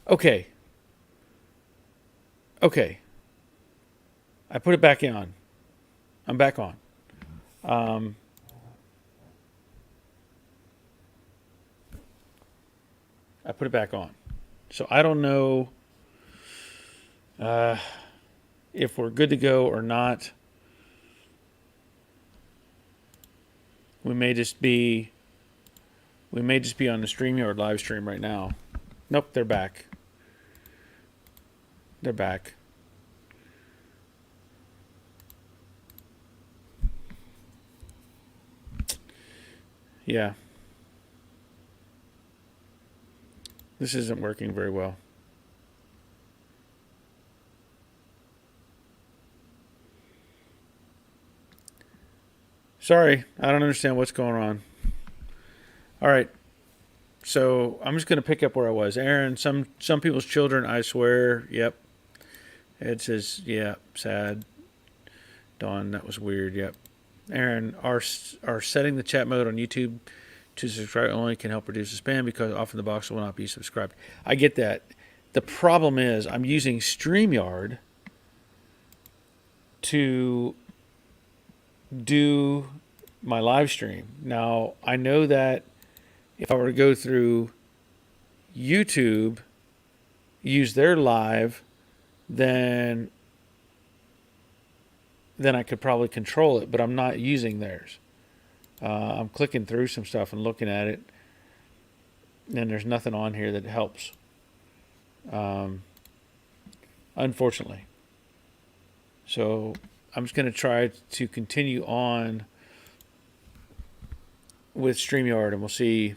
Okay. Okay. I put it back on. I'm back on. Um, I put it back on. So I don't know uh, if we're good to go or not. We may just be we may just be on the StreamYard live stream right now. Nope, they're back. They're back. Yeah. This isn't working very well. Sorry, I don't understand what's going on. All right. So I'm just going to pick up where I was. Aaron, some people's children, I swear. Yep. It says, yeah, sad. Dawn, that was weird. Yep. Aaron, our setting the chat mode on YouTube to subscribe only can help reduce the spam because often the box will not be subscribed. I get that. The problem is I'm using StreamYard to do my live stream. Now, I know that if I were to go through YouTube, use their live, then I could probably control it, but I'm not using theirs. I'm clicking through some stuff and looking at it, and there's nothing on here that helps. Unfortunately. So I'm just going to try to continue on with StreamYard, and we'll see.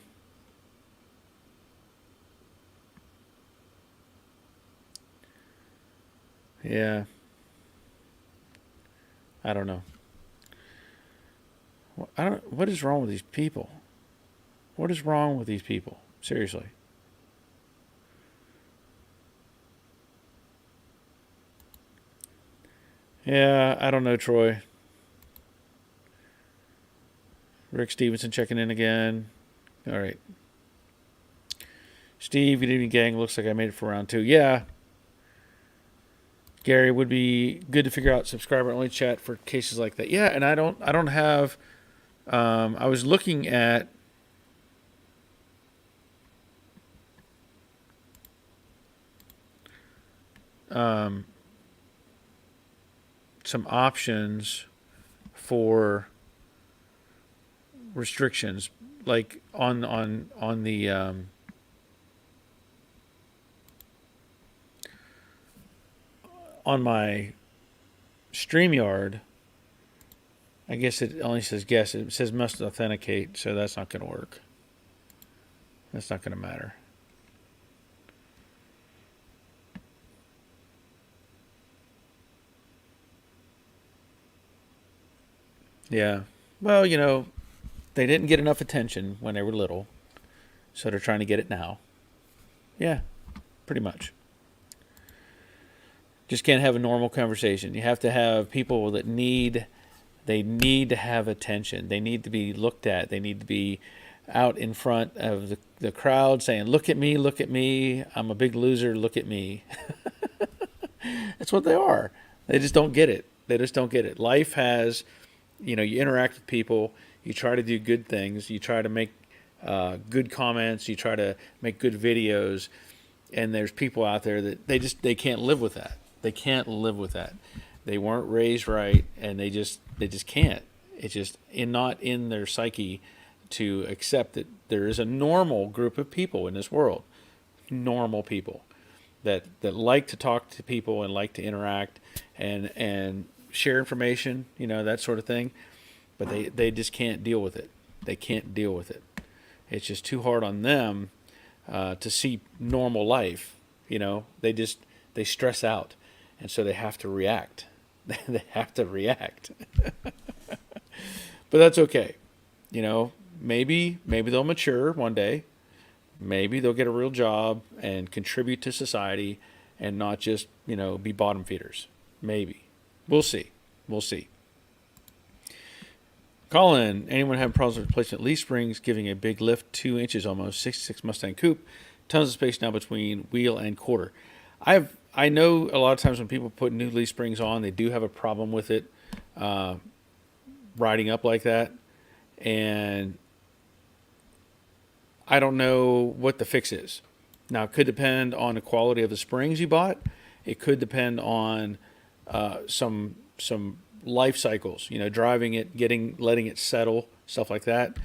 Yeah. I don't know. What is wrong with these people? What is wrong with these people? Seriously. Yeah, I don't know, Troy. Rick Stevenson checking in again. All right. Steve, good evening, gang. Looks like I made it for round 2. Yeah. Gary, would be good to figure out subscriber only chat for cases like that. Yeah, and I don't have. I was looking at. Some options for restrictions, like on the on my StreamYard. I guess it only says guess. It says must authenticate, so that's not going to work. That's not going to matter. Yeah. Well, they didn't get enough attention when they were little, so they're trying to get it now. Yeah, pretty much. Just can't have a normal conversation. You have to have people that need to have attention. They need to be looked at. They need to be out in front of the crowd saying, look at me, I'm a big loser, look at me. That's what they are. They just don't get it. They just don't get it. Life has, you interact with people, you try to do good things, you try to make good comments, you try to make good videos, and there's people out there that they can't live with that. They can't live with that. They weren't raised right, and they just can't. It's just not in their psyche to accept that there is a normal group of people in this world, normal people that like to talk to people and like to interact and share information, that sort of thing. But they just can't deal with it. They can't deal with it. It's just too hard on them to see normal life. They stress out, and so they have to react. They have to react. But that's okay. Maybe they'll mature one day. Maybe they'll get a real job and contribute to society and not just, be bottom feeders. Maybe. We'll see. We'll see. Colin, anyone having problems with replacement leaf springs, giving a big lift, 2 inches almost, 66 Mustang coupe, Tons of space now between wheel and quarter. I know a lot of times when people put new leaf springs on, they do have a problem with it riding up like that, and I don't know what the fix is. Now, it could depend on the quality of the springs you bought. It could depend on some life cycles. You know, driving it, letting it settle, stuff like that.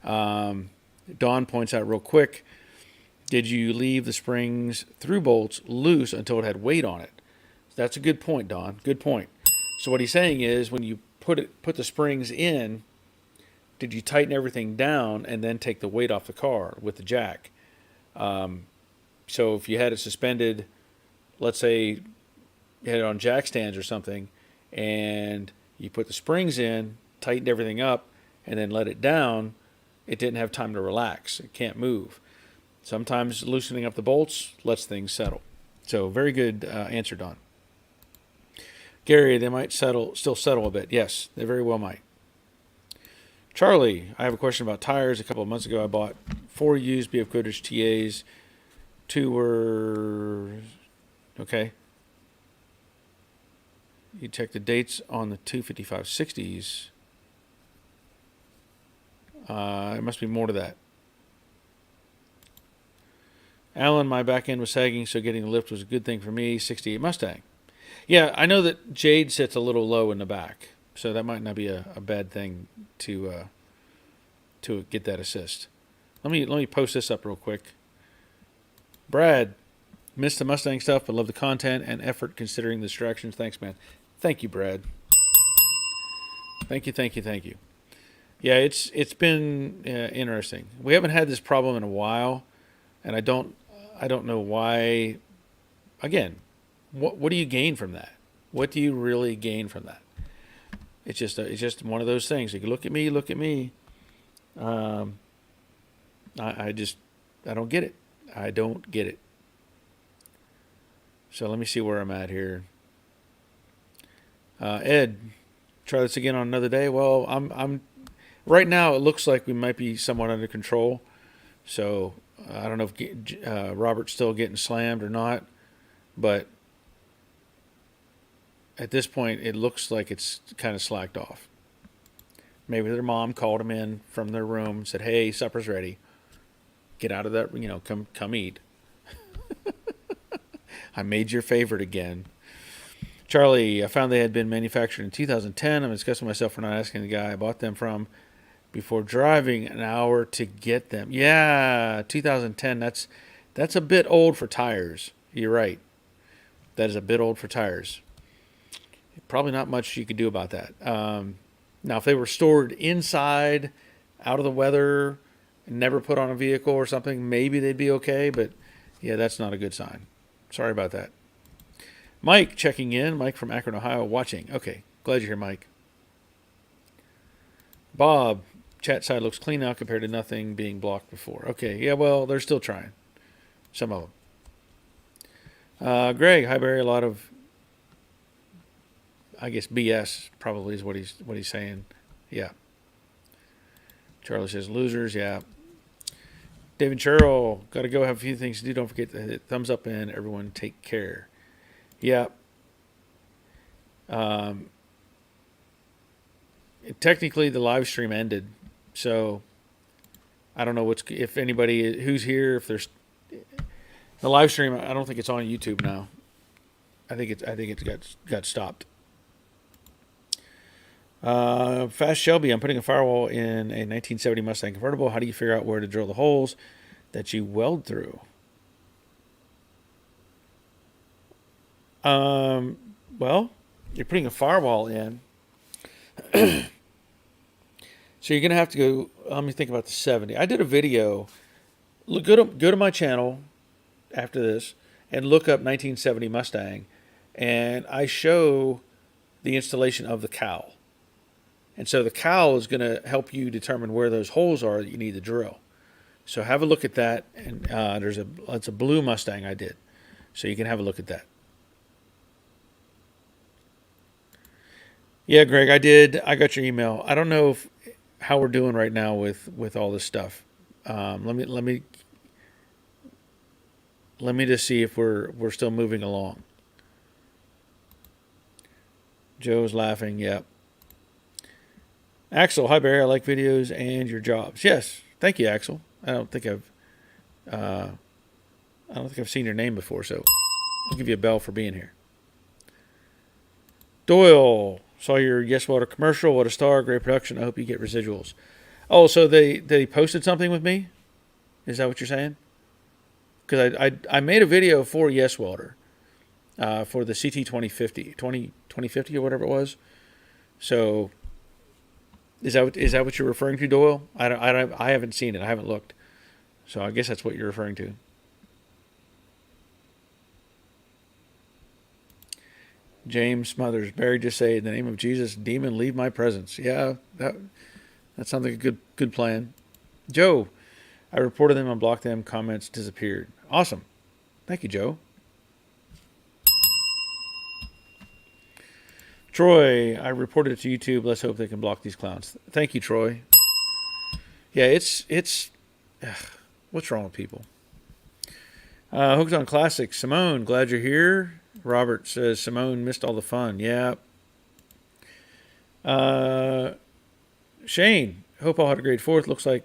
Don points out real quick. Did you leave the springs through bolts loose until it had weight on it? That's a good point, Don. Good point. So what he's saying is, when you put the springs in, did you tighten everything down and then take the weight off the car with the jack? So if you had it suspended, let's say you had it on jack stands or something, and you put the springs in, tightened everything up, and then let it down, it didn't have time to relax. It can't move. Sometimes loosening up the bolts lets things settle. So very good answer, Don. Gary, they might still settle a bit. Yes, they very well might. Charlie, I have a question about tires. A couple of months ago, I bought 4 used BF Goodrich TAs. 2 were okay. You check the dates on the 25560s. There must be more to that. Alan, my back end was sagging, so getting the lift was a good thing for me. 68 Mustang. Yeah, I know that Jade sits a little low in the back, so that might not be a bad thing to get that assist. Let me post this up real quick. Brad, missed the Mustang stuff, but love the content and effort considering the distractions. Thanks, man. Thank you, Brad. Thank you. Yeah, it's been interesting. We haven't had this problem in a while, and I don't know why. Again, what do you gain from that? What do you really gain from that? It's just one of those things. You can look at me. I don't get it. I don't get it. So let me see where I'm at here. Ed, try this again on another day. Well, I'm right now. It looks like we might be somewhat under control. So I don't know if Robert's still getting slammed or not, but at this point, it looks like it's kind of slacked off. Maybe their mom called them in from their room and said, "Hey, supper's ready. Get out of that, come eat." I made your favorite again. Charlie, I found they had been manufactured in 2010. I'm disgusting myself for not asking the guy I bought them from before driving an hour to get them. Yeah, 2010, that's a bit old for tires. You're right. That is a bit old for tires. Probably not much you could do about that. Now, if they were stored inside, out of the weather, and never put on a vehicle or something, maybe they'd be okay, but yeah, that's not a good sign. Sorry about that. Mike checking in. Mike from Akron, Ohio, watching. Okay, glad you're here, Mike. Bob, chat side looks clean now compared to nothing being blocked before. Okay, yeah, well, they're still trying. Some of them. Greg, hi Barry, a lot of, I guess, BS probably is what he's saying. Yeah. Charlie says losers, yeah. David Sherrill, got to go have a few things to do. Don't forget to hit thumbs up and everyone take care. Yeah. Technically, the live stream ended, so I don't know if anybody who's here, if there's the live stream. I don't think it's on YouTube now. I think it got stopped. Fast Shelby, I'm putting a firewall in a 1970 Mustang convertible. How do you figure out where to drill the holes that you weld through? Well, you're putting a firewall in. So you're going to have to go, let me think about the 70. I did a video. Go to my channel after this and look up 1970 Mustang. And I show the installation of the cowl. And so the cowl is going to help you determine where those holes are that you need to drill. So have a look at that. And it's a blue Mustang I did. So you can have a look at that. Yeah, Greg, I did. I got your email. I don't know how we're doing right now with all this stuff. Let me Let me just see if we're still moving along. Joe's laughing. Yep. Axel, hi Barry. I like videos and your jobs. Yes, thank you, Axel. I don't think I've seen your name before, so I'll give you a bell for being here. Doyle, saw your Yes Water commercial. What a star! Great production. I hope you get residuals. Oh, so they posted something with me? Is that what you're saying? Because I made a video for Yes Water, for the CT 2050 or whatever it was. So is that what you're referring to, Doyle? I haven't seen it. I haven't looked. So I guess that's what you're referring to. James Smothers, Barry, just say, in the name of Jesus, demon, leave my presence. Yeah, that sounds like a good plan. Joe, I reported them, unblocked them, comments disappeared. Awesome. Thank you, Joe. Troy, I reported it to YouTube. Let's hope they can block these clowns. Thank you, Troy. Yeah, it's what's wrong with people? Hooked on Classics. Simone, glad you're here. Robert says, Simone missed all the fun. Yeah. Shane, hope all had a great 4th. Looks like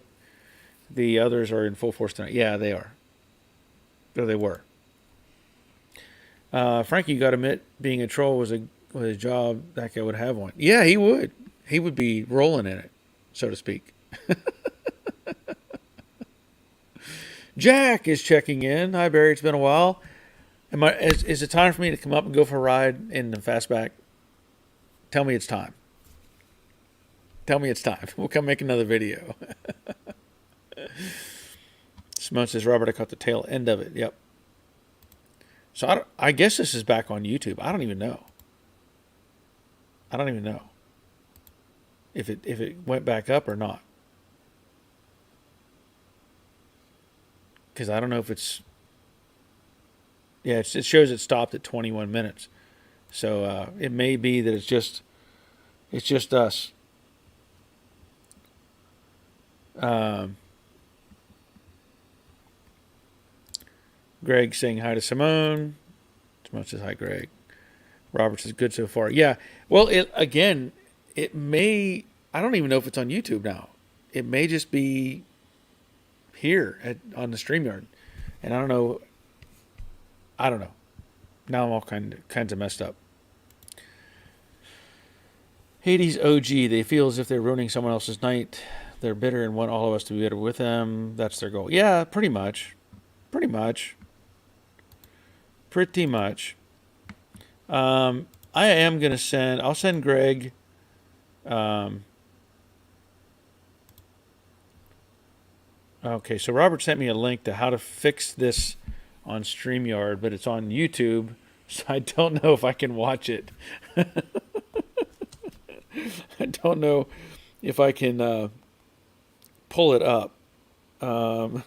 the others are in full force tonight. Yeah, they are. Or they were. Frankie, you got to admit, being a troll was a job that guy would have one. Yeah, he would. He would be rolling in it, so to speak. Jack is checking in. Hi, Barry. It's been a while. Is it time for me to come up and go for a ride in the fastback? Tell me it's time. Tell me it's time. We'll come make another video. Simone says, Robert, I caught the tail end of it. Yep. So I guess this is back on YouTube. I don't even know. If it went back up or not. Because I don't know if it's... Yeah, it shows it stopped at 21 minutes. So it may be that it's just us. Greg saying hi to Simone. Simone says hi, Greg. Robert says good so far. Yeah. Well, it may... I don't even know if it's on YouTube now. It may just be here on the StreamYard. And I don't know. Now I'm all kinds of messed up. Hades OG, they feel as if they're ruining someone else's night. They're bitter and want all of us to be better with them. That's their goal. Yeah, pretty much. I am going to I'll send Greg, okay, so Robert sent me a link to how to fix this on StreamYard, but it's on YouTube, so I don't know if I can watch it. I don't know if I can pull it up. Let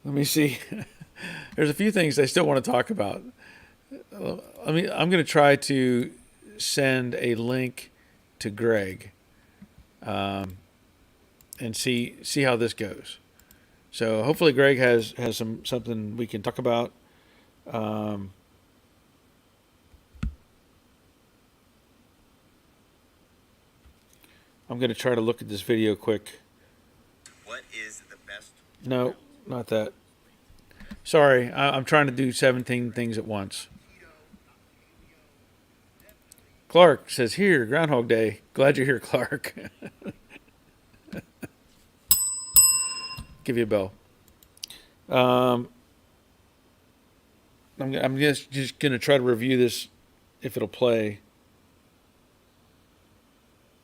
me see. There's a few things I still want to talk about. I'm going to try to send a link to Greg, and see how this goes. So hopefully Greg has something we can talk about. I'm going to try to look at this video quick. What is the best? No, not that. Sorry, I'm trying to do 17 things at once. Clark says, here, Groundhog Day. Glad you're here, Clark. Give you a bell. I'm just going to try to review this, if it'll play,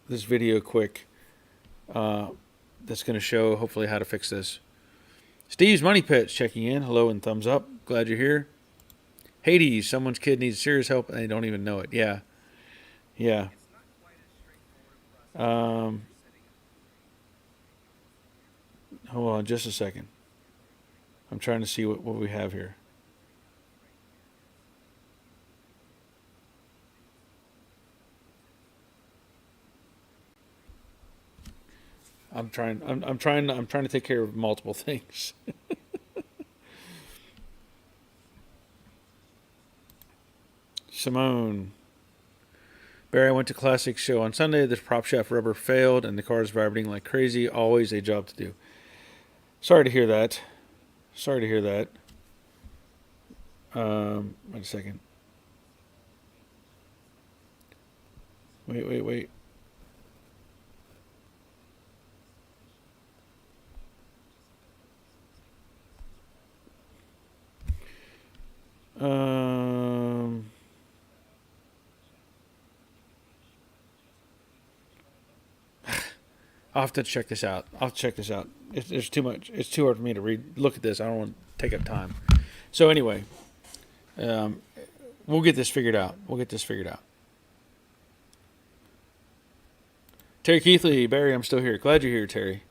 this video quick. That's going to show, hopefully, how to fix this. Steve's Money Pitch checking in. Hello and thumbs up. Glad you're here. Hades, someone's kid needs serious help and they don't even know it. Yeah. Hold on just a second. I'm trying to see what we have here. I'm trying to take care of multiple things. Simone. Barry, I went to Classic Show on Sunday. The prop shaft rubber failed and the car is vibrating like crazy. Always a job to do. Sorry to hear that. Sorry to hear that. Wait a second. Wait. I'll have to check this out. It's too much. It's too hard for me to read. Look at this. I don't want to take up time. So anyway, we'll get this figured out. Terry Keithley, Barry, I'm still here. Glad you're here, Terry.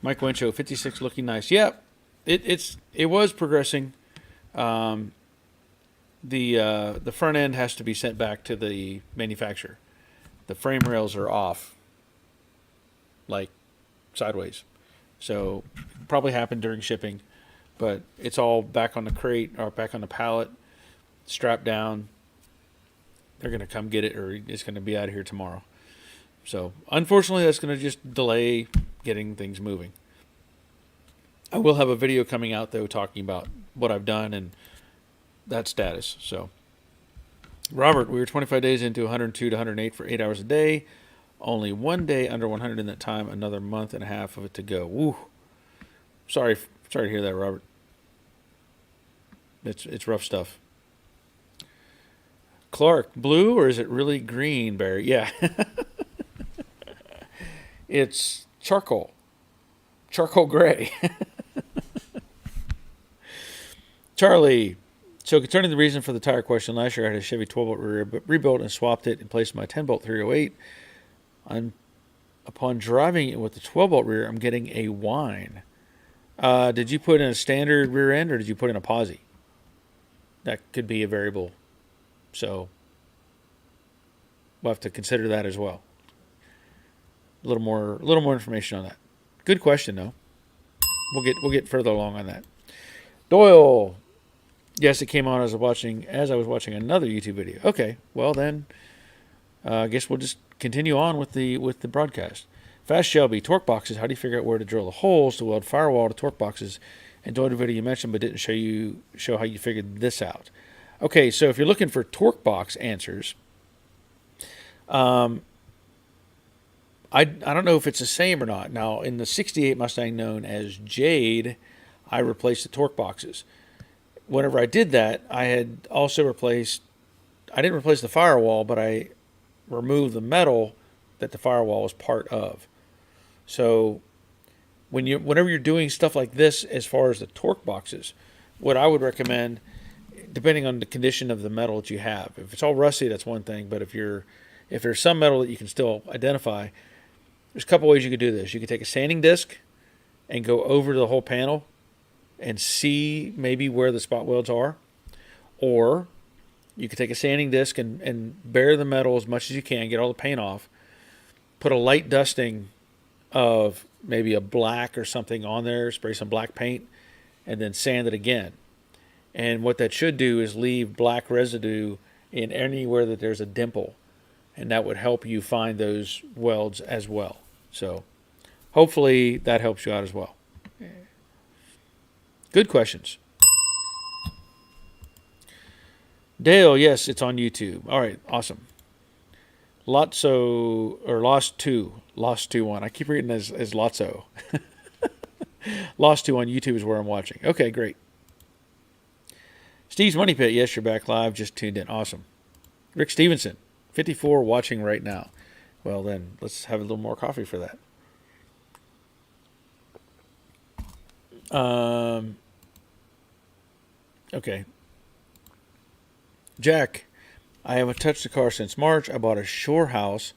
Mike Wincho, 56, looking nice. Yep, it was progressing. The front end has to be sent back to the manufacturer. The frame rails are off, like sideways. So probably happened during shipping, but it's all back on the crate or back on the pallet, strapped down. They're going to come get it, or it's going to be out of here tomorrow. So unfortunately, that's going to just delay getting things moving. I will have a video coming out, though, talking about what I've done and that status. So, Robert, we were 25 days into 102 to 108 for 8 hours a day. Only one day under 100 in that time. Another month and a half of it to go. Woo. Sorry to hear that, Robert. It's rough stuff. Clark, blue or is it really green, Barry? Yeah. It's charcoal gray. Charlie, so concerning the reason for the tire question, last year I had a Chevy 12-bolt rear, but rebuilt and swapped it and placed my 10-bolt 308. Upon driving it with the 12-bolt rear, I'm getting a whine. Did you put in a standard rear end or did you put in a posi? That could be a variable. So we'll have to consider that as well. A little more information on that. Good question, though. We'll get further along on that. Doyle, yes, it came on as I was watching another YouTube video. Okay, well then, I guess we'll just continue on with the broadcast. Fast Shelby, torque boxes. How do you figure out where to drill the holes to weld firewall to torque boxes? Enjoyed the video you mentioned, but didn't show how you figured this out. Okay, so if you're looking for torque box answers, I don't know if it's the same or not. Now, in the 68 Mustang known as Jade, I replaced the torque boxes. Whenever I did that, I had also I didn't replace the firewall, but I removed the metal that the firewall was part of. So whenever you're doing stuff like this, as far as the torque boxes, what I would recommend, depending on the condition of the metal that you have, if it's all rusty, that's one thing. But if there's some metal that you can still identify, there's a couple ways you could do this. You could take a sanding disc and go over the whole panel and see maybe where the spot welds are. Or you could take a sanding disc and bare the metal as much as you can, get all the paint off, put a light dusting of maybe a black or something on there, spray some black paint, and then sand it again. And what that should do is leave black residue in anywhere that there's a dimple. And that would help you find those welds as well. So hopefully that helps you out as well. Good questions. Dale, yes, it's on YouTube. All right, awesome. Lost 2 1. I keep reading as Lotso. Lost 2 on YouTube is where I'm watching. Okay, great. Steve's Money Pit, yes, you're back live. Just tuned in. Awesome. Rick Stevenson, 54, watching right now. Well, then, let's have a little more coffee for that. Okay. Jack, I haven't touched the car since March. I bought a Shore House.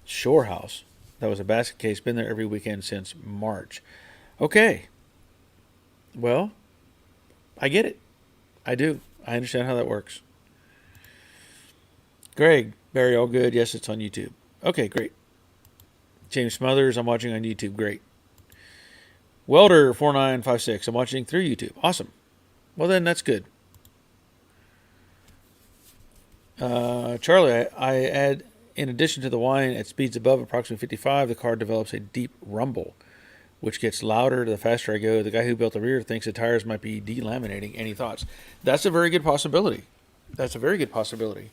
That was a basket case. Been there every weekend since March. Okay. Well, I get it. I do. I understand how that works. Greg, Barry, all good. Yes, it's on YouTube. Okay, great. James Smothers, I'm watching on YouTube. Great. Welder 4956, I'm watching through YouTube. Awesome. Well, then that's good. Charlie, I add, in addition to the whine at speeds above approximately 55, the car develops a deep rumble, which gets louder the faster I go. The guy who built the rear thinks the tires might be delaminating. Any thoughts? That's a very good possibility. That's a very good possibility.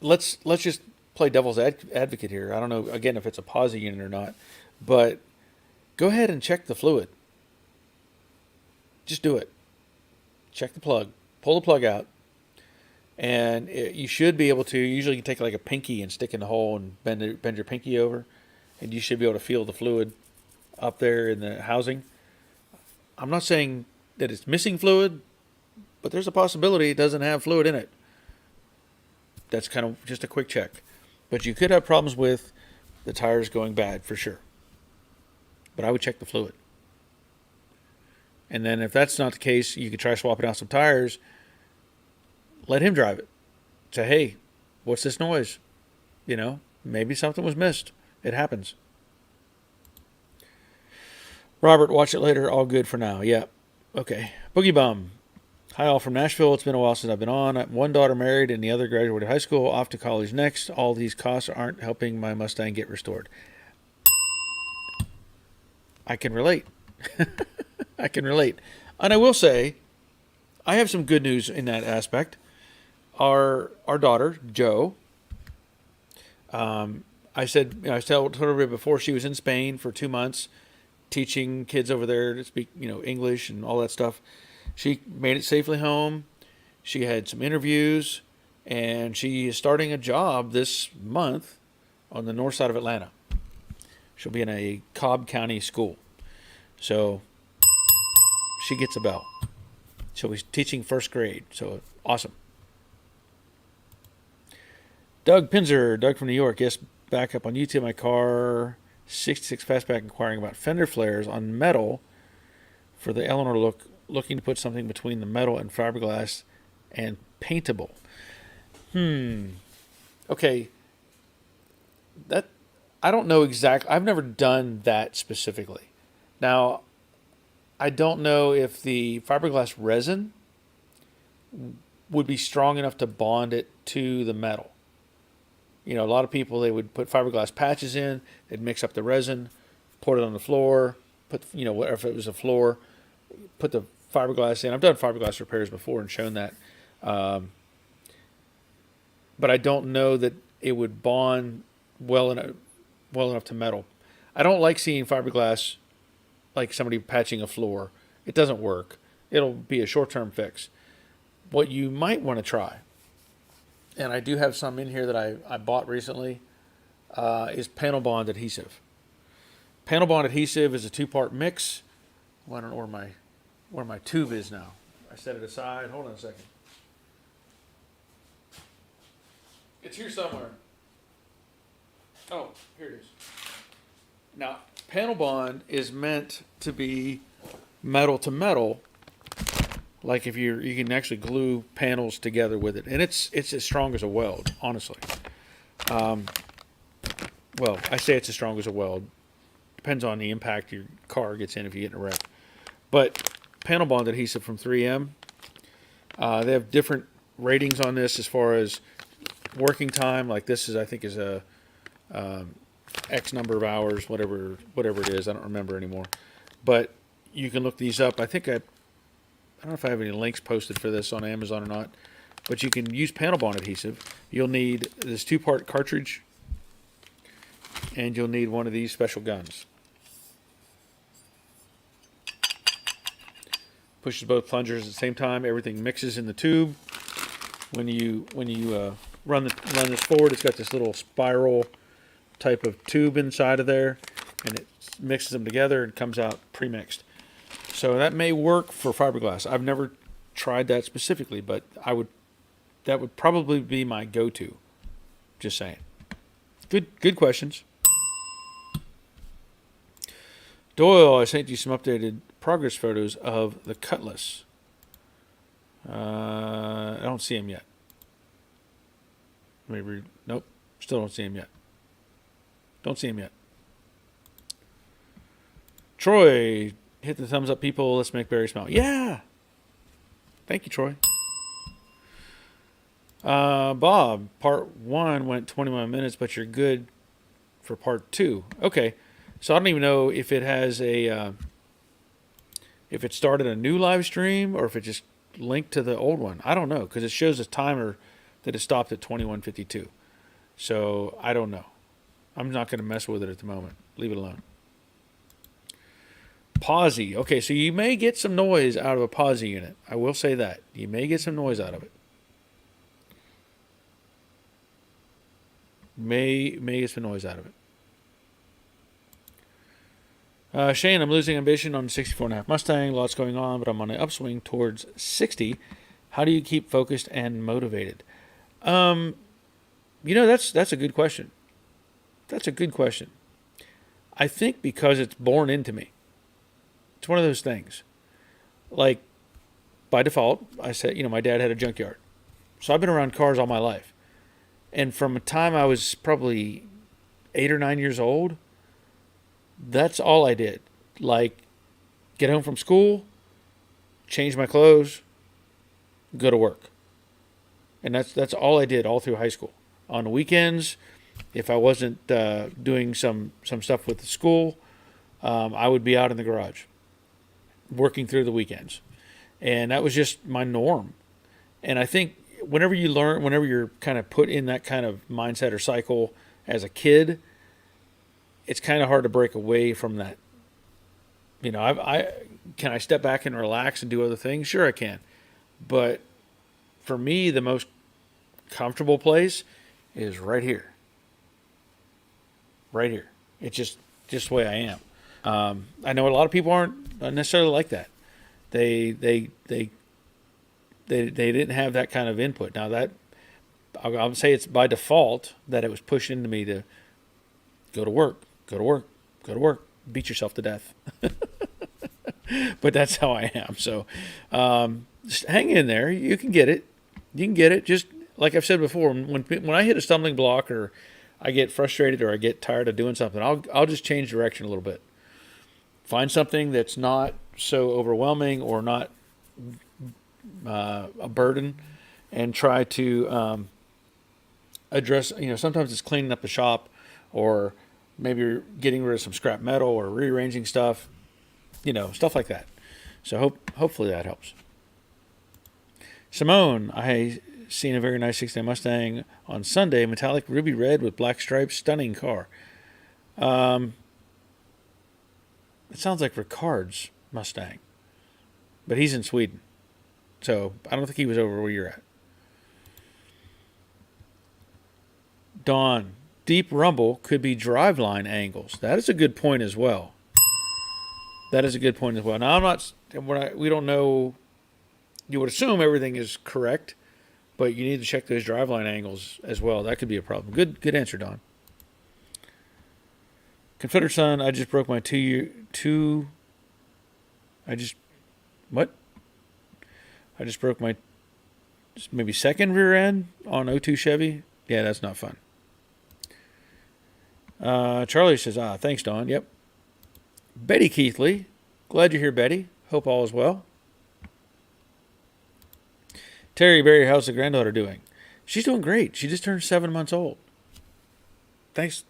Let's just play devil's advocate here. I don't know, again, if it's a posi unit or not, but go ahead and check the fluid. Just do it. Check the plug. Pull the plug out. And you should be able to, usually you take like a pinky and stick in the hole and bend your pinky over, and you should be able to feel the fluid up there in the housing. I'm not saying that it's missing fluid, but there's a possibility it doesn't have fluid in it. That's kind of just a quick check. But you could have problems with the tires going bad for sure. But I would check the fluid. And then if that's not the case, you could try swapping out some tires. Let him drive it. Say, hey, what's this noise? You know, maybe something was missed. It happens. Robert, watch it later. All good for now. Yeah. Okay. Boogie Bum. Hi, all from Nashville. It's been a while since I've been on. One daughter married and the other graduated high school, off to college next. All these costs aren't helping my Mustang get restored. I can relate. I can relate. And I will say, I have some good news in that aspect. Our daughter, Jo, I told her before, she was in Spain for 2 months, teaching kids over there to speak, English and all that stuff. She made it safely home. She had some interviews, and she is starting a job this month on the north side of Atlanta. She'll be in a Cobb County school. So she gets a bell. She'll be teaching first grade. So awesome. Doug Pinzer, Doug from New York. Yes, back up on YouTube. My car, 66 Fastback, inquiring about fender flares on metal for the Eleanor look, looking to put something between the metal and fiberglass and paintable. Okay. That, I don't know exactly. I've never done that specifically. Now, I don't know if the fiberglass resin would be strong enough to bond it to the metal. A lot of people, they would put fiberglass patches in, they'd mix up the resin, pour it on the floor, whatever, if it was a floor, put the fiberglass in. I've done fiberglass repairs before and shown that. But I don't know that it would bond well enough to metal. I don't like seeing fiberglass like somebody patching a floor. It doesn't work. It'll be a short-term fix. What you might want to try, and I do have some in here that I bought recently, is panel bond adhesive. Panel bond adhesive is a 2-part mix. Well, I don't know where my tube is now. I set it aside. Hold on a second. It's here somewhere. Oh, here it is. Now, panel bond is meant to be metal to metal. Like if you can actually glue panels together with it, and it's as strong as a weld, honestly. Well, I say it's as strong as a weld. Depends on the impact your car gets in if you get in a wreck. But panel bond adhesive from 3M, they have different ratings on this as far as working time. Like this is, I think, is a X number of hours, whatever it is. I don't remember anymore. But you can look these up. I don't know if I have any links posted for this on Amazon or not, but you can use panel bond adhesive. You'll need this 2-part cartridge, and you'll need one of these special guns. Pushes both plungers at the same time. Everything mixes in the tube. When you run this forward, it's got this little spiral type of tube inside of there, and it mixes them together and comes out pre-mixed. So that may work for fiberglass. I've never tried that specifically, but that would probably be my go-to. Just saying. Good questions. Doyle, I sent you some updated progress photos of the Cutlass. I don't see him yet. Maybe, nope, still don't see him yet. Don't see him yet. Troy, hit the thumbs up, people. Let's make Barry smile. Yeah. Thank you, Troy. Bob, part 1 went 21 minutes, but you're good for part 2. Okay, so I don't even know if it has if it started a new live stream or if it just linked to the old one. I don't know because it shows a timer that it stopped at 21:52. So I don't know. I'm not going to mess with it at the moment. Leave it alone. Posy. Okay, so you may get some noise out of a Posy unit. I will say that. You may get some noise out of it. May get some noise out of it. Shane, I'm losing ambition on 64.5 Mustang. Lots going on, but I'm on an upswing towards 60. How do you keep focused and motivated? That's a good question. That's a good question. I think because it's born into me. It's one of those things. Like, by default, I said, my dad had a junkyard. So I've been around cars all my life. And from the time I was probably 8 or 9 years old, that's all I did. Like, get home from school, change my clothes, go to work. And that's all I did all through high school. On the weekends, if I wasn't doing some stuff with the school, I would be out in the garage working through the weekends. And that was just my norm. And I think whenever you're kind of put in that kind of mindset or cycle as a kid, it's kind of hard to break away from that. Can I step back and relax and do other things? Sure I can. But for me, the most comfortable place is right here. Right here. It's just the way I am. I know a lot of people aren't necessarily like that. They didn't have that kind of input. Now that I would say it's by default that it was pushed into me to go to work, beat yourself to death. But that's how I am. So just hang in there. You can get it. Just like I've said before, when I hit a stumbling block or I get frustrated or I get tired of doing something, I'll just change direction a little bit. Find something that's not so overwhelming or not a burden, and try to address. Sometimes it's cleaning up the shop, or maybe you're getting rid of some scrap metal or rearranging stuff. Stuff like that. So hopefully that helps. Simone, I seen a very nice 69 Mustang on Sunday, metallic ruby red with black stripes, stunning car. It sounds like Ricard's Mustang, but he's in Sweden, so I don't think he was over where you're at. Dawn, deep rumble could be driveline angles. That is a good point as well. Now I'm not. We don't know. You would assume everything is correct, but you need to check those driveline angles as well. That could be a problem. Good answer, Don. Confederate Son, I just broke my I just broke my maybe second rear end on '02 Chevy. Yeah, that's not fun. Charlie says, thanks, Don. Yep. Betty Keithley, glad you're here, Betty. Hope all is well. Terry Berry, how's the granddaughter doing? She's doing great. She just turned 7 months old. Thanks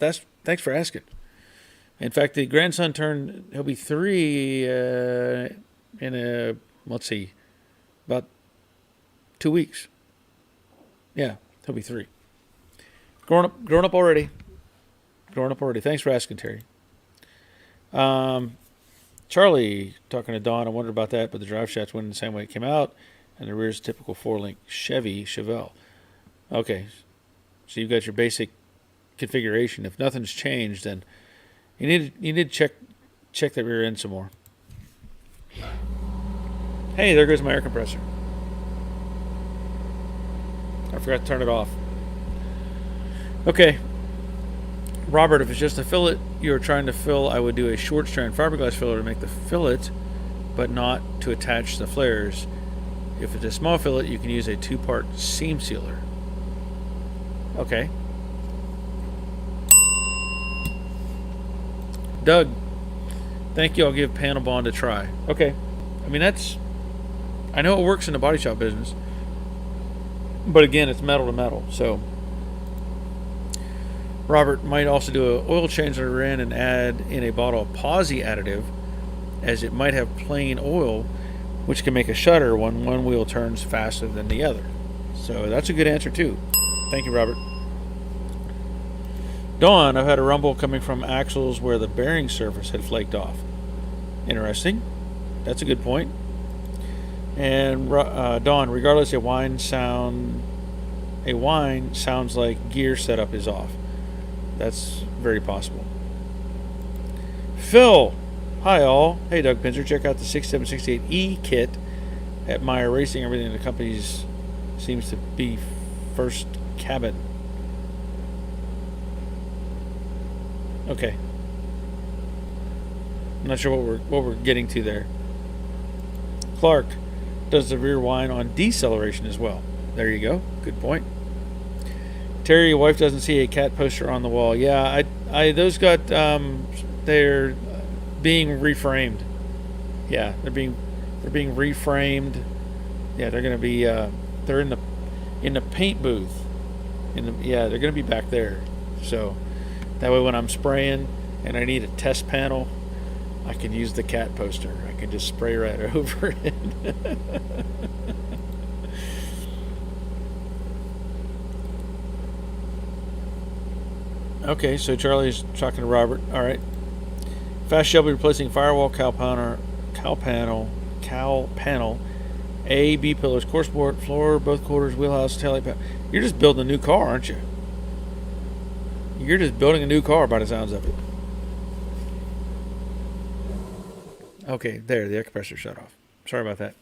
for asking. In fact, the grandson he'll be 3 about 2 weeks. Yeah, he'll be 3. Grown up already. Thanks for asking, Terry. Charlie, talking to Dawn, I wondered about that, but the drive shafts went in the same way it came out, and the rear's typical 4-link Chevy Chevelle. Okay, so you've got your basic configuration. If nothing's changed, then you need to check the rear end some more. Hey, there goes my air compressor. I forgot to turn it off. Okay. Robert, if it's just a fillet you're trying to fill, I would do a short strand fiberglass filler to make the fillet, but not to attach the flares. If it's a small fillet, you can use a 2-part seam sealer. Okay. Doug, thank you. I'll give panel bond a try. Okay. I mean, I know it works in the body shop business. But again, it's metal to metal. So Robert might also do an oil change on the rear end and add in a bottle of posi additive, as it might have plain oil, which can make a shudder when one wheel turns faster than the other. So that's a good answer too. Thank you, Robert. Dawn, I've had a rumble coming from axles where the bearing surface had flaked off. Interesting. That's a good point. And Dawn, regardless, a whine sounds like gear setup is off. That's very possible. Phil, hi all. Hey Doug Pinzer, check out the 6768E kit at Meyer Racing. Everything in the company's seems to be first cabin. Okay. I'm not sure what we're getting to there. Clark, does the rear whine on deceleration as well? There you go. Good point. Terry, your wife doesn't see a cat poster on the wall. Yeah, I those got they're being reframed. Yeah, they're being reframed. Yeah, they're gonna be they're in the paint booth. They're gonna be back there. So that way, when I'm spraying and I need a test panel, I can use the cat poster. I can just spray right over it. Okay, so Charlie's talking to Robert. All right. Fast Shelby replacing firewall, cowl panel, A, B pillars, course board, floor, both quarters, wheelhouse, taillight. You're just building a new car, aren't you? You're just building a new car by the sounds of it. Okay, there, the air compressor shut off. Sorry about that.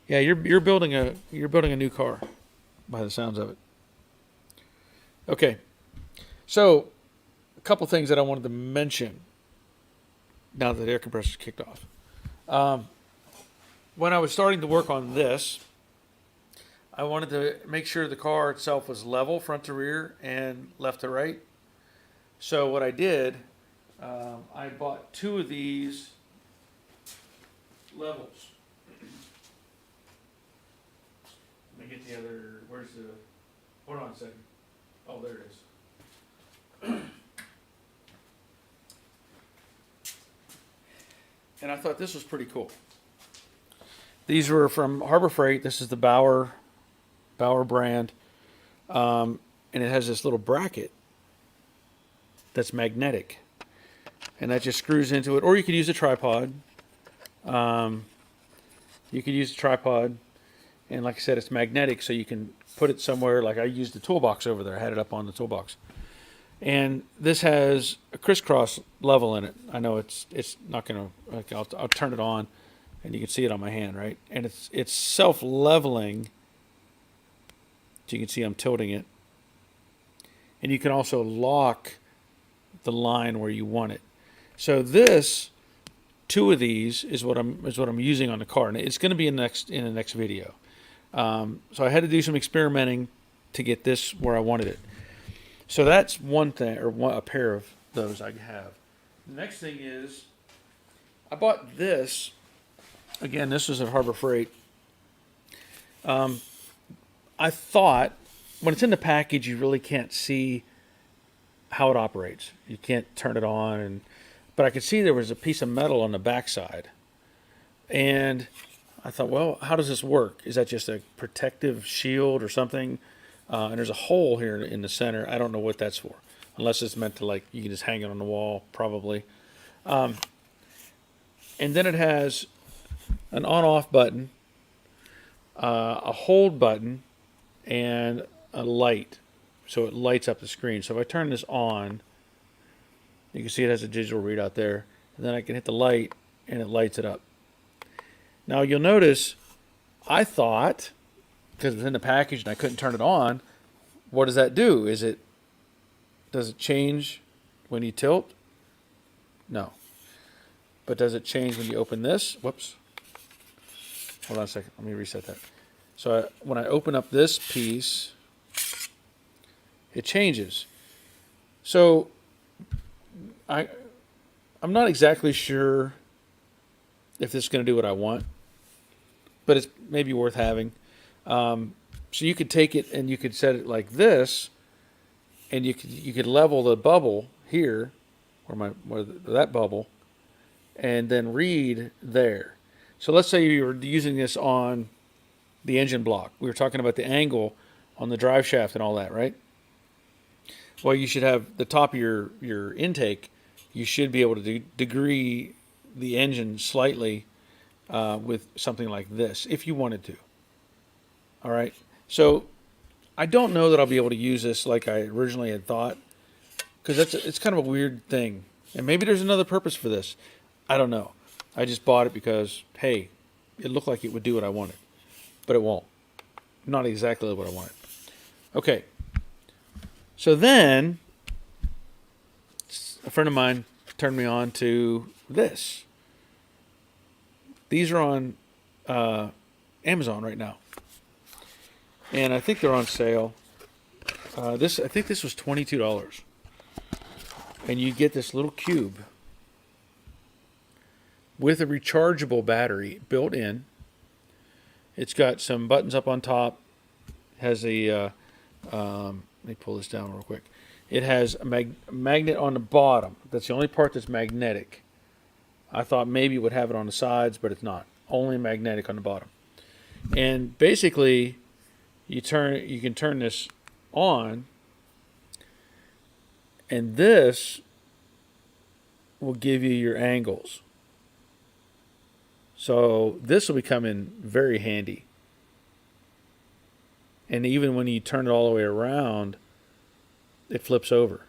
Yeah, you're building a new car by the sounds of it. Okay, so a couple things that I wanted to mention now that the air compressor's kicked off. When I was starting to work on this, I wanted to make sure the car itself was level front to rear and left to right. So what I did, I bought 2 of these levels. Let me get the other, hold on a second. Oh, there it is. And I thought this was pretty cool. These were from Harbor Freight. This is the Bauer brand. And it has this little bracket that's magnetic. And that just screws into it. Or you could use a tripod. And like I said, it's magnetic, so you can put it somewhere. Like I used the toolbox over there. I had it up on the toolbox. And this has a crisscross level in it. I know it's not going to, I'll turn it on and you can see it on my hand, right? And it's self-leveling. So you can see I'm tilting it. And you can also lock the line where you want it. So this, 2 of these is what I'm using on the car, and it's going to be in the next video. So I had to do some experimenting to get this where I wanted it. So that's one thing, or a pair of those I have. The next thing is, I bought this. Again, this is at Harbor Freight. I thought, when it's in the package, you really can't see how it operates. You can't turn it on, but I could see there was a piece of metal on the backside. And I thought, well, how does this work? Is that just a protective shield or something? And there's a hole here in the center. I don't know what that's for, unless it's meant to, like, you can just hang it on the wall, probably. And then it has an on-off button, a hold button, and a light. So it lights up the screen. So if I turn this on, you can see it has a digital readout there. And then I can hit the light, and it lights it up. Now you'll notice, I thought, because it was in the package and I couldn't turn it on, what does that do? Does it change when you tilt? No. But does it change when you open this? Whoops. Hold on a second. Let me reset that. So when I open up this piece, it changes. So I'm not exactly sure if this is going to do what I want, but it's maybe worth having. So you could take it and you could set it like this, and you could level the bubble here, where that bubble, and then read there. So let's say you were using this on the engine block. We were talking about the angle on the drive shaft and all that, right? Well, you should have the top of your intake. You should be able to degree the engine slightly with something like this if you wanted to. All right. So I don't know that I'll be able to use this like I originally had thought, because it's kind of a weird thing, and maybe there's another purpose for this. I don't know. I just bought it because, hey, it looked like it would do what I wanted, but it won't. Not exactly what I wanted. Okay. So then, a friend of mine turned me on to this. These are on Amazon right now, and I think they're on sale. I think this was $22, and you get this little cube with a rechargeable battery built in. It's got some buttons up on top. Has a let me pull this down real quick. It has a magnet on the bottom. That's the only part that's magnetic. I thought maybe it would have it on the sides, but it's not. Only magnetic on the bottom. And basically, you can turn this on, and this will give you your angles. So this will become in very handy. And even when you turn it all the way around, it flips over.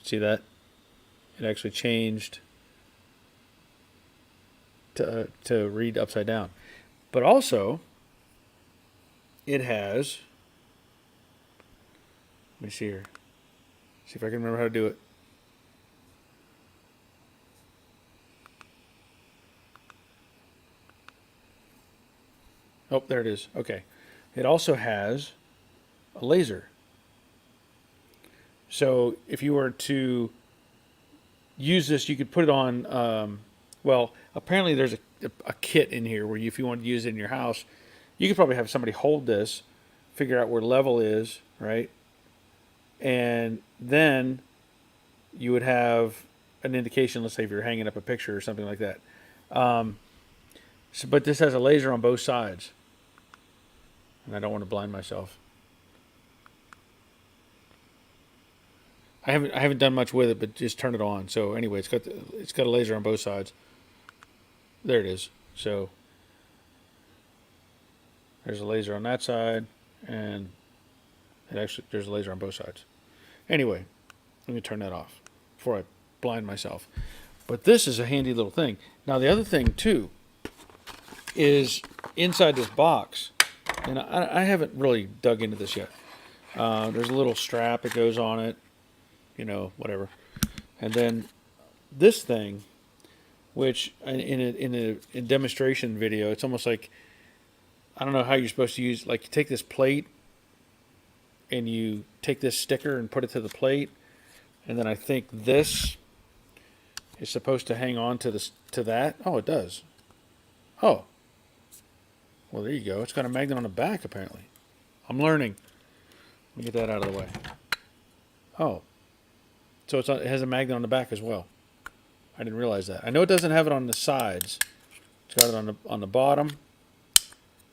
See that? It actually changed to read upside down. But also, it has, let me see here. See if I can remember how to do it. Oh, there it is. Okay. It also has a laser. So if you were to use this, you could put it on, well, apparently there's a kit in here where if you want to use it in your house, you could probably have somebody hold this, figure out where level is, right? And then you would have an indication, let's say if you're hanging up a picture or something like that. But this has a laser on both sides. And I don't want to blind myself. I haven't done much with it, but just turn it on. So anyway, it's got a laser on both sides. There it is. So there's a laser on that side, and there's a laser on both sides. Anyway, let me turn that off before I blind myself. But this is a handy little thing. Now the other thing too is inside this box. And I haven't really dug into this yet. There's a little strap that goes on it, whatever. And then this thing, which in a demonstration video, it's almost like, I don't know how you're supposed to use, like you take this plate and you take this sticker and put it to the plate, and then I think this is supposed to hang on to that. Oh, it does. Oh. Well, there you go. It's got a magnet on the back, apparently. I'm learning. Let me get that out of the way. Oh. So it has a magnet on the back as well. I didn't realize that. I know it doesn't have it on the sides. It's got it on the bottom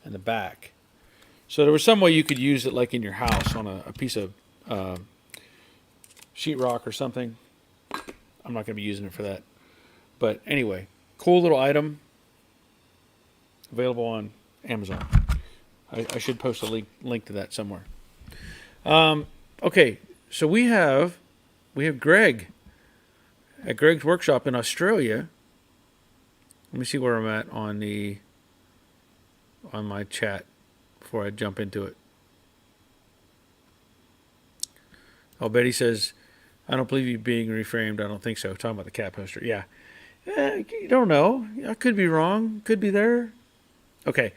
and the back. So there was some way you could use it like in your house on a piece of sheetrock or something. I'm not going to be using it for that. But anyway, cool little item. Available on Amazon. I should post a link to that somewhere. Okay, so we have Greg at Greg's workshop in Australia. Let me see where I'm at on my chat before I jump into it. Oh, Betty says, I don't believe you being reframed. I don't think so. Talking about the cat poster. Yeah. You don't know. I could be wrong. Could be there. Okay.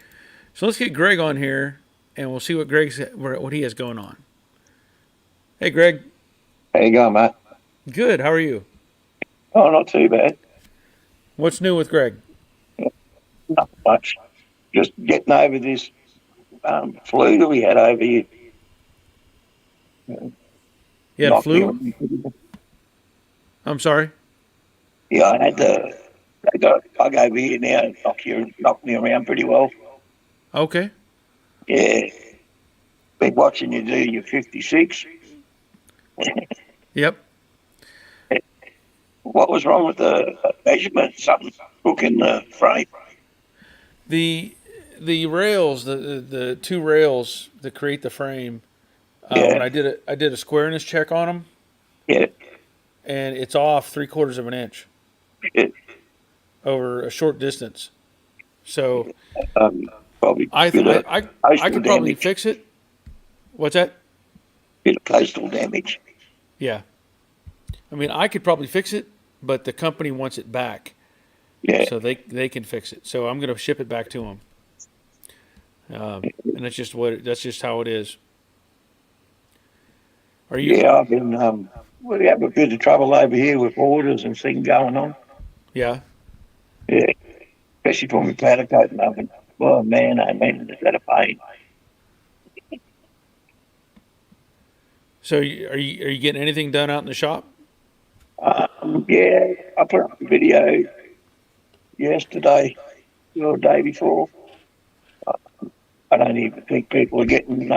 So let's get Greg on here, and we'll see what he has going on. Hey, Greg. How you going, Matt? Good. How are you? Oh, not too bad. What's new with Greg? Not much. just getting over this flu that we had over here. You had a Knocked me flu? around. I'm sorry. Yeah, I got a bug over here now. Knocked me around pretty well. Okay. Yeah, been watching you do your 56. Yep. What was wrong with the measurement? Something hook in the frame. The the rails, the two rails that create the frame. When Yeah, I did a squareness check on them, yeah, and it's off 3/4 of an inch yeah. over a short distance. So Probably I bit of I coastal could probably damage. fix it. What's that? Bit of coastal damage. Yeah. I mean, I could probably fix it, but the company wants it back, Yeah, so they can fix it. So I'm going to ship it back to them. And that's just how it is. Are you? yeah. I've been we have a bit of trouble over here with orders and things going on. Yeah. Yeah, especially for my powder coat and oven. Oh man, is that a pain? So are you getting anything done out in the shop? Yeah, I put up a video yesterday or the day before. I don't even think people are getting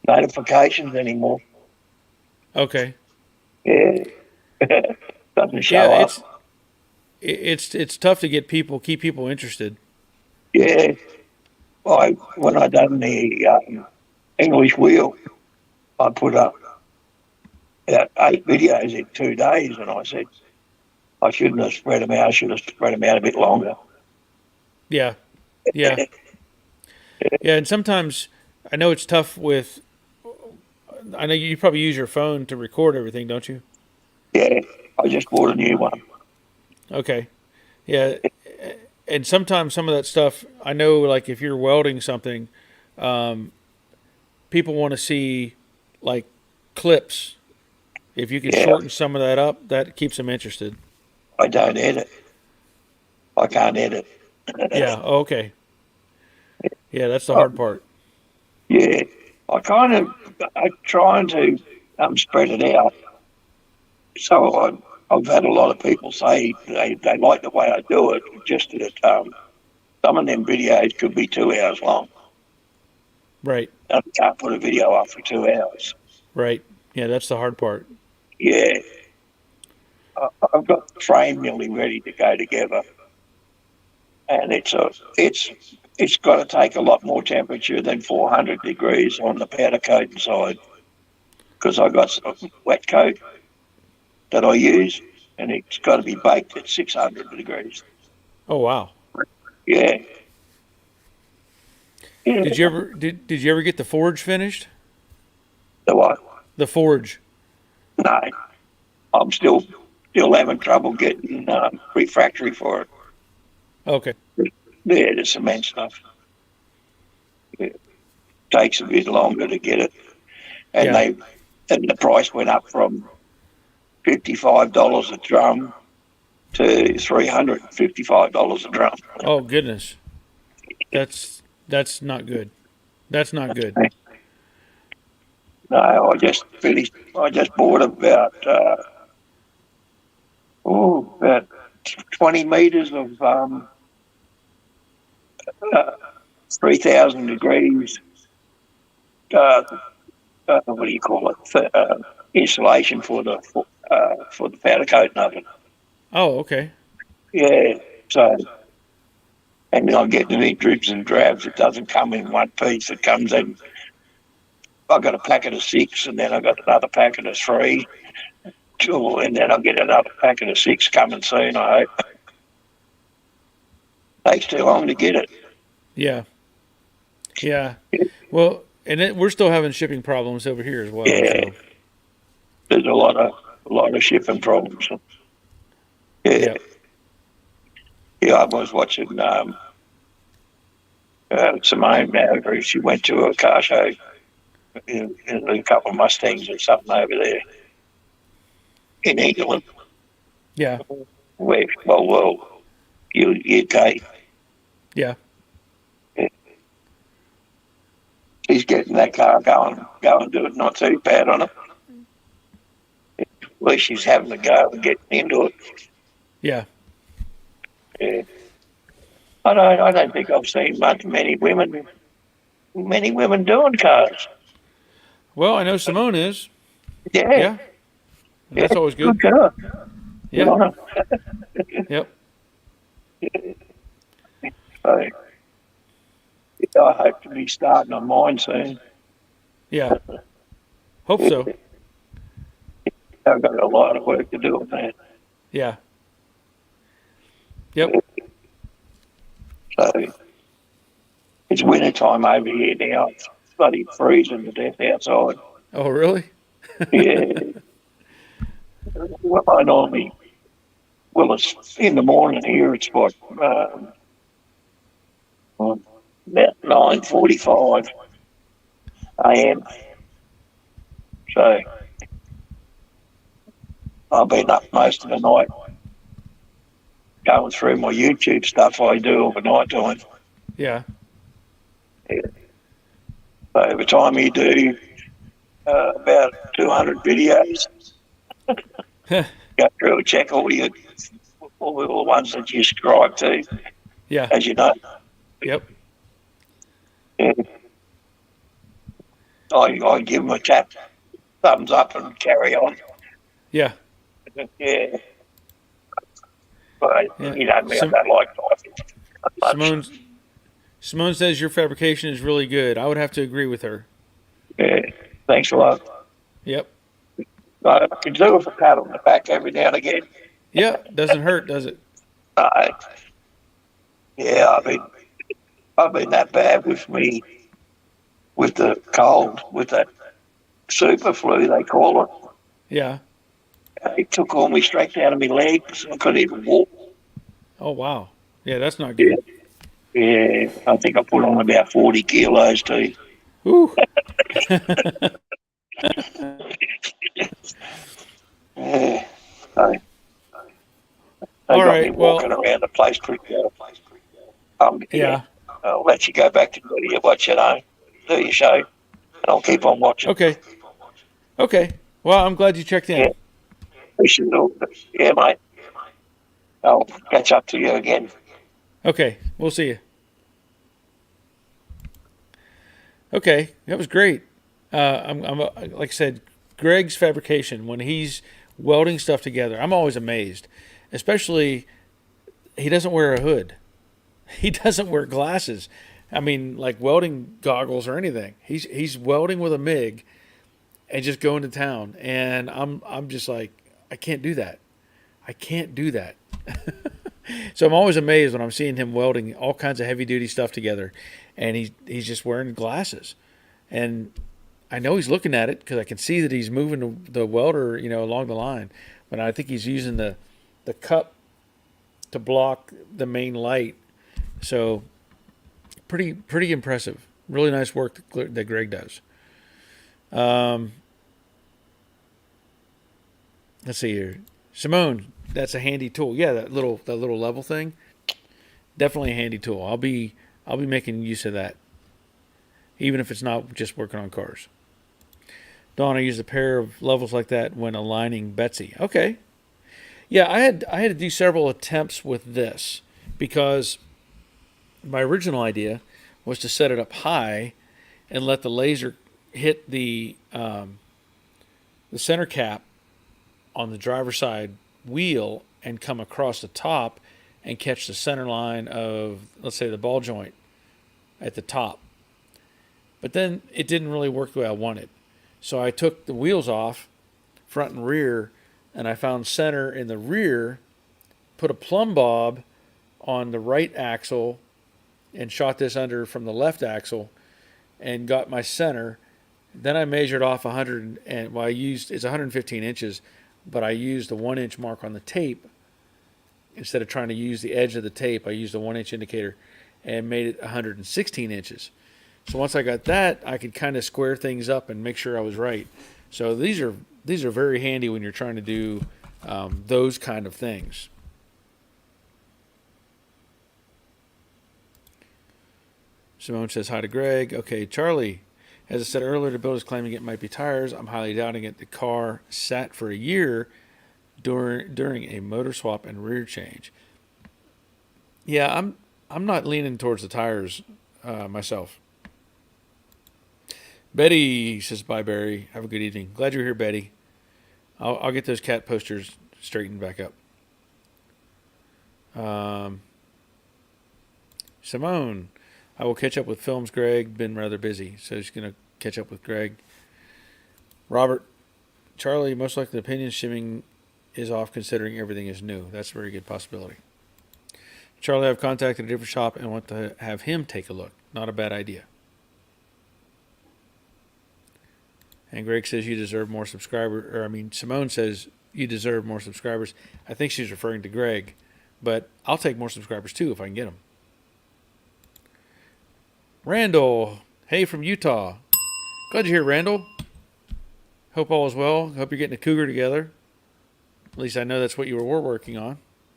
notifications anymore. Okay. Yeah, doesn't Yeah, show up. it's tough to keep people interested. Yeah, when I done the English wheel, I put up about 8 videos in 2 days, and I said I shouldn't have spread them out. I should have spread them out a bit longer. Yeah. Yeah. Yeah, and sometimes I know it's tough with. I know you probably use your phone to record everything, don't you? Yeah, I just bought a new one. Okay. Yeah, and sometimes some of that stuff I know, like if you're welding something, people want to see like clips. If you can Yeah, shorten some of that up, that keeps them interested. I don't edit. I can't edit. Yeah. Oh, okay. Yeah, that's the Oh, hard part. yeah, I'm trying to spread it out. So I've had a lot of people say they like the way I do it, just that some of them videos could be 2 hours long. Right. I can't put a video up for 2 hours. Right. Yeah, that's the hard part. Yeah, I've got the frame nearly ready to go together, and it's got to take a lot more temperature than 400 degrees on the powder coating side because I got some wet coat that I use, and it's got to be baked at 600 degrees. Oh wow. Yeah, yeah. Did you ever get the forge finished? The what? The forge. No, I'm still having trouble getting refractory for it. Okay. Yeah, the cement stuff. It takes a bit longer to get it, and Yeah. the price went up from $55 a drum to $355 a drum. Oh goodness. That's not good. That's not good. No, I just finished. I just bought about 20 meters of 3,000 degrees. Uh, what do you call it? Insulation for the powder coating oven. Oh, okay. Yeah. So, and I'm getting it in dribs and drabs. It doesn't come in one piece. It comes in. I've got a packet of 6, and then I've got another packet of 3, 2, and then I'll get another packet of 6 coming soon. I hope. Takes too long to get it. Yeah. Yeah. Well, we're still having shipping problems over here as well. Yeah. So. There's a lot of shipping problems. Yeah. Yeah, I was watching Simone now. She went to a car show in a couple of Mustangs or something over there in England. Yeah. UK. Yeah. get in that car, go and do it. Not too bad on it. At least she's having a go and getting into it. Yeah. Yeah. I don't think I've seen many women doing cars. Well, I know Simone is. Yeah, Yeah. And yeah, that's always good. good car. Good Yeah. on her. Yep. So, yeah, I hope to be starting on mine soon. Yeah. Hope so. I've got a lot of work to do on that. Yeah. Yep. So it's winter time over here now. It's bloody freezing to death outside. Oh, really? Yeah. Well, I normally, well, it's in the morning here. It's what about 9:45 a.m. So I've been up most of the night going through my YouTube stuff I do overnight time. Yeah. Yeah. So every time you do about 200 videos, go through and check all the ones that you subscribe to, Yeah. as you know. Yep. Yeah. I give them a tap, thumbs up, and carry on. Yeah. Yeah. But Yeah. you know me, I don't like typing much. Simone says your fabrication is really good. I would have to agree with her. Yeah. Thanks a lot. Yep. I can do it for pat on the back every now and again. Yeah. Doesn't hurt, does it? Uh, yeah, I've been that bad with me with the cold, with that super flu they call it. Yeah. It took all my strength out of my legs. I couldn't even walk. Oh, wow. Yeah, that's not Yeah, good. yeah. I think I put on about 40 kilos too. Ooh. Yeah. They All got me right. walking Well, around the place pretty well. Yeah. yeah. I'll let you go back to you watch your own, do your show, and I'll keep on watching. Okay. Okay. Well, I'm glad you checked Yeah, in. yeah, mate. I'll catch up to you again. Okay. We'll see you. Okay. That was great. I'm like I said, Greg's fabrication, when he's welding stuff together, I'm always amazed. Especially, he doesn't wear a hood. He doesn't wear glasses. I mean, like welding goggles or anything. He's welding with a MIG and just going to town. And I'm just like, I can't do that. I can't do that. So I'm always amazed when I'm seeing him welding all kinds of heavy duty stuff together, and he's just wearing glasses. And I know he's looking at it because I can see that he's moving the welder, along the line. But I think he's using the cup to block the main light. So pretty impressive. Really nice work that Greg does. Let's see here. Simone, that's a handy tool. Yeah, that little level thing. Definitely a handy tool. I'll be making use of that. Even if it's not just working on cars. Dawn, I used a pair of levels like that when aligning Betsy. Okay. Yeah, I had to do several attempts with this because my original idea was to set it up high and let the laser hit the center cap on the driver's side wheel and come across the top and catch the center line of, let's say, the ball joint at the top. But then it didn't really work the way I wanted. So I took the wheels off, front and rear, and I found center in the rear, put a plumb bob on the right axle and shot this under from the left axle and got my center. Then I measured off 100 and well, it's 115 inches, but I used the 1 inch mark on the tape. Instead of trying to use the edge of the tape, I used a 1 inch indicator and made it 116 inches. So once I got that, I could kind of square things up and make sure I was right. So these are very handy when you're trying to do those kind of things. Simone says hi to Greg. Okay, Charlie. As I said earlier, the builder's claiming it might be tires. I'm highly doubting it. The car sat for a year during a motor swap and rear change. Yeah, I'm not leaning towards the tires myself. Betty says, bye, Barry. Have a good evening. Glad you're here, Betty. I'll get those cat posters straightened back up. Simone, I will catch up with films, Greg. Been rather busy, so she's going to catch up with Greg. Robert, Charlie, most likely the opinion shimming is off considering everything is new. That's a very good possibility. Charlie, I've contacted a different shop and want to have him take a look. Not a bad idea. And Greg says you deserve more subscribers. Simone says you deserve more subscribers. I think she's referring to Greg, but I'll take more subscribers too if I can get them. Randall, hey from Utah. Glad you're here, Randall. Hope all is well. Hope you're getting a cougar together. At least I know that's what you were working on.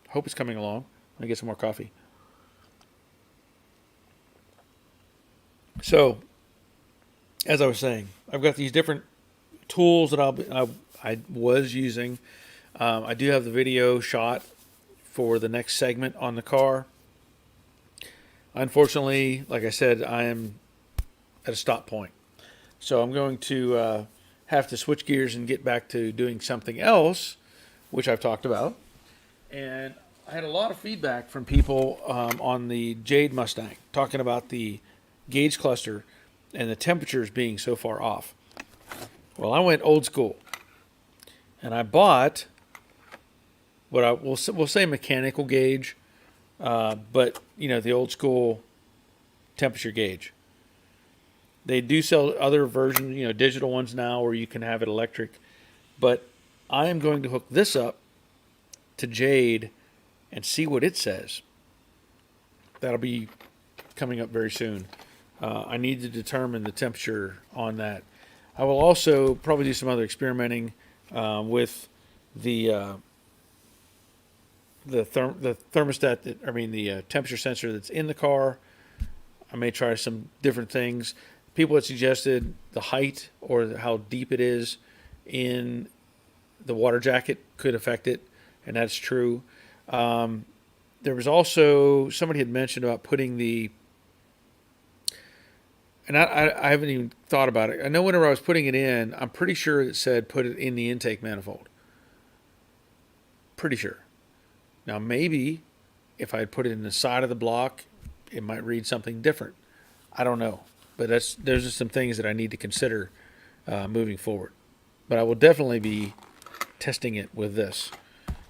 Hope it's coming along. Let me get some more coffee. So, as I was saying, I've got these different tools that I was using. I do have the video shot for the next segment on the car. Unfortunately, like I said, I am at a stop point. So I'm going to have to switch gears and get back to doing something else, which I've talked about. And I had a lot of feedback from people on the Jade Mustang, talking about the gauge cluster and the temperatures being so far off. Well, I went old school, and I bought what we'll say mechanical gauge, but the old school temperature gauge. They do sell other versions, digital ones now, where you can have it electric. But I am going to hook this up to Jade and see what it says. That'll be coming up very soon. I need to determine the temperature on that. I will also probably do some other experimenting with the thermostat, the temperature sensor that's in the car. I may try some different things. People had suggested the height or how deep it is in the water jacket could affect it, and that's true. There was also, somebody had mentioned about putting and I haven't even thought about it. I know whenever I was putting it in, I'm pretty sure it said put it in the intake manifold. Pretty sure. Now maybe if I had put it in the side of the block, it might read something different. I don't know. But those are some things that I need to consider moving forward. But I will definitely be testing it with this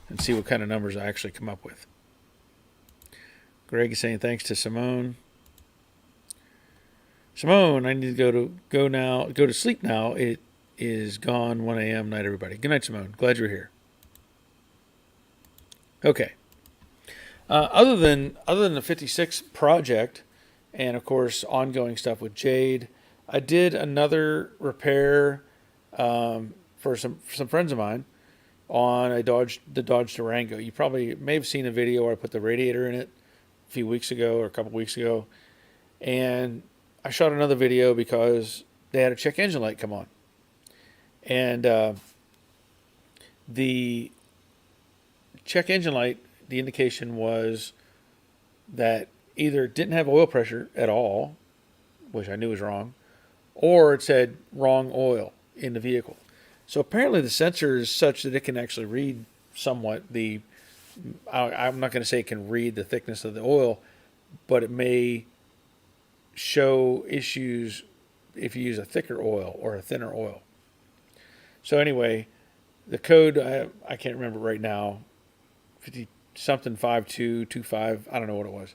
and see what kind of numbers I actually come up with. Greg is saying thanks to Simone. Simone, I need to go to sleep now. It is gone 1 a.m. Night, everybody. Good night, Simone. Glad you're here. Okay. Other than the 56 project, and of course ongoing stuff with Jade, I did another repair for some friends of mine on the Dodge Durango. You probably may have seen a video where I put the radiator in it a few weeks ago or a couple weeks ago, and I shot another video because they had a check engine light come on, and the check engine light, the indication was that either it didn't have oil pressure at all, which I knew was wrong, or it said wrong oil in the vehicle. So apparently the sensor is such that it can actually read somewhat I'm not going to say it can read the thickness of the oil, but it may show issues if you use a thicker oil or a thinner oil. So anyway, the code, I can't remember right now, 50 something 5225, I don't know what it was.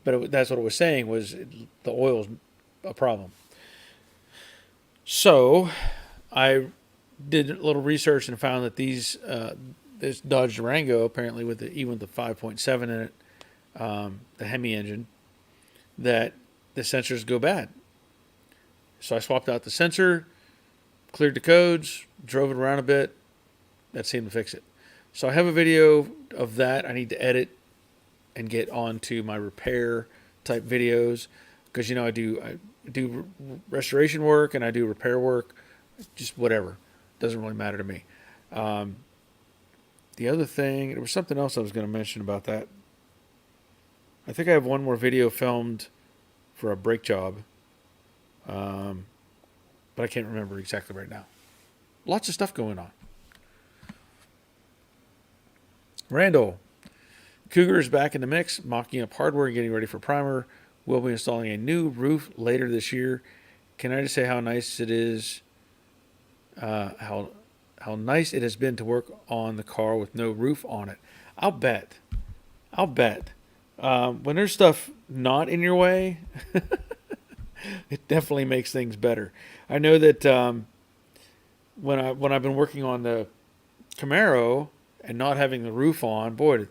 But that's what it was saying, was the oil's a problem. So I did a little research and found that this Dodge Durango, apparently even with the 5.7 in it, the Hemi engine, that the sensors go bad. So I swapped out the sensor, cleared the codes, drove it around a bit. That seemed to fix it. So I have a video of that. I need to edit and get onto my repair type videos because I do restoration work and I do repair work, just whatever. Doesn't really matter to me. The other thing, there was something else I was going to mention about that. I think I have one more video filmed for a brake job, but I can't remember exactly right now. Lots of stuff going on. Randall, Cougar is back in the mix, mocking up hardware and getting ready for primer. We'll be installing a new roof later this year. Can I just say how nice it is, how nice it has been to work on the car with no roof on it. I'll bet. When there's stuff not in your way, it definitely makes things better. I know that when I've been working on the Camaro and not having the roof on, boy, to